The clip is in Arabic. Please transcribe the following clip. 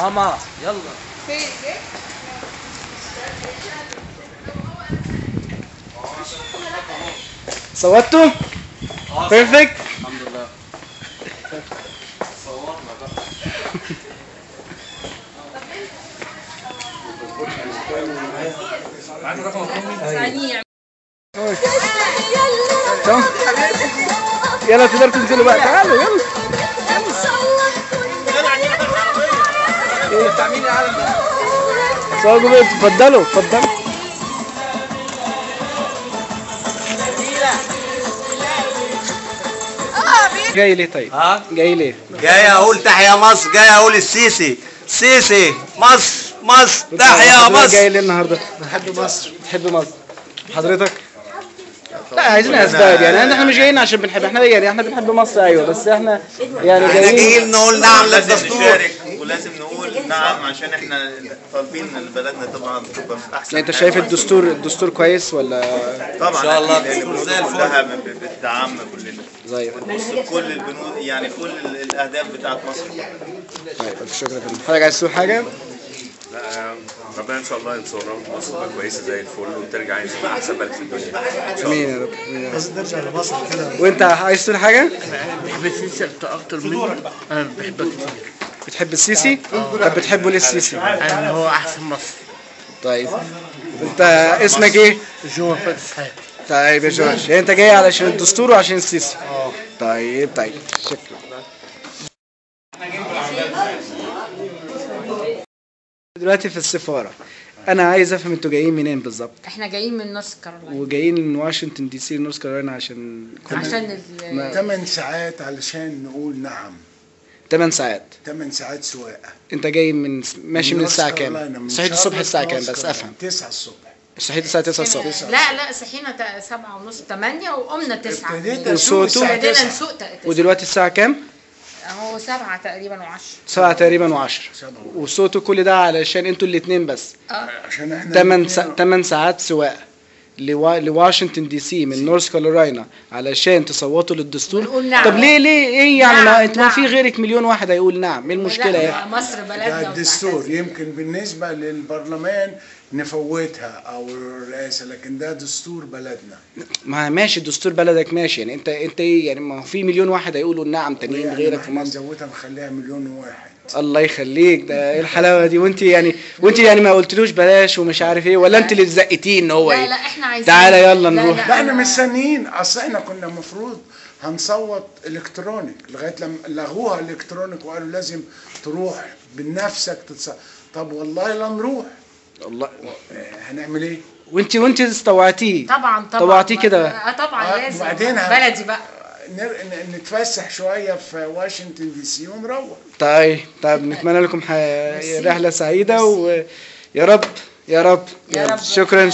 ماما يلا. صوتوا؟ بيرفكت؟ الحمد لله. صورنا بقى. يلا تقدروا تنزلوا بقى، تعالوا يلا. تعملي العالم ده. صوروا، اتفضلوا اتفضلوا. جاي ليه طيب؟ جاي ليه؟ جاي اقول تحيا مصر، جاي اقول السيسي سيسي مصر مصر تحيا مصر. جاي ليه النهارده؟ بحب مصر. بتحب مصر. حضرتك؟ لا عايزين اسباب، يعني احنا مش جايين عشان بنحب، احنا بنحب مصر ايوه، بس احنا يعني جايين نقول نعم للدستور، ولازم نقول نعم عشان احنا طالبين ان بلدنا طبعا تبقى في احسن. يعني انت شايف الدستور كويس ولا؟ طبعا ان شاء الله الدستور زي الفل كلها بالدعم كلنا. زي بص كل البنود يعني كل الاهداف بتاعت مصر. طيب شكرا يا فندم. حضرتك عايز تقول حاجه؟ ربنا ان شاء الله ينصرنا ومصر تبقى كويسه زي الفل وترجع عايز تبقى احسن بلد في الدنيا. امين يا رب. بس نرجع لمصر كده. وانت عايز تقول حاجه؟ بحب السيسي اكتر منه. انا بحبه كتير. بتحب السيسي؟ طب بتحبه ليه السيسي؟ يعني هو احسن مصر. طيب انت اسمك ايه؟ جورج اسحاق. طيب يا جورج، يعني انت جاي علشان الدستور وعشان السيسي؟ طيب شكرا. دلوقتي في السفارة، أنا عايز أفهم أنتوا جايين منين بالظبط؟ احنا جايين من نورث كارولاينا. وجايين من واشنطن دي سي نورث كارولاينا عشان 8 ساعات علشان نقول نعم. 8 ساعات. 8 ساعات سواقة. أنت جاي ماشي من الساعة كام؟ صحيت الصبح الساعة كام بس أفهم؟ 9 الصبح. صحيت الساعة 9 الصبح. لا صحينا 7:30 8 وقمنا 9. وصوتوا؟ بدينا نسوق 9. ودلوقتي الساعة كام؟ اهو 7 تقريبا و10. 7 تقريبا و10. وصوتوا كل ده علشان انتوا الاثنين بس. عشان احنا 8 ساعات سواقة لواشنطن دي سي من نورث كارولاينا علشان تصوتوا للدستور. نعم. طب ليه ايه يعني؟ نعم. انت ما في غيرك مليون واحد هيقول نعم، ايه المشكله يعني؟ مصر بلدنا. ده الدستور يمكن بالنسبة للبرلمان نفوتها او الرئاسة، لكن ده دستور بلدنا. ما ماشي دستور بلدك ماشي، يعني انت ايه يعني؟ ما في مليون واحد هيقولوا نعم تانيين يعني غيرك في مصر. نزودها نخليها 1,000,001. الله يخليك، ده ايه الحلاوه دي؟ وانت يعني ما قلتلوش بلاش ومش عارف ايه، ولا انت اللي زقتيه ان هو لا احنا عايزين. تعالى يلا نروح. لا احنا مستنيين، اصل احنا كنا المفروض هنصوت الكترونيك لغايه لما لغوها الكترونيك وقالوا لازم تروح بنفسك تتصوت. طب والله لا نروح. والله هنعمل ايه؟ وانت استوعتيه؟ طبعا طوعتيه كده. طبعا لازم. وبعدين بلدي بقى نتفسح شويه في واشنطن دي سي ونروح. طيب نتمنى لكم رحله سعيده، ويا رب يا رب. شكرا.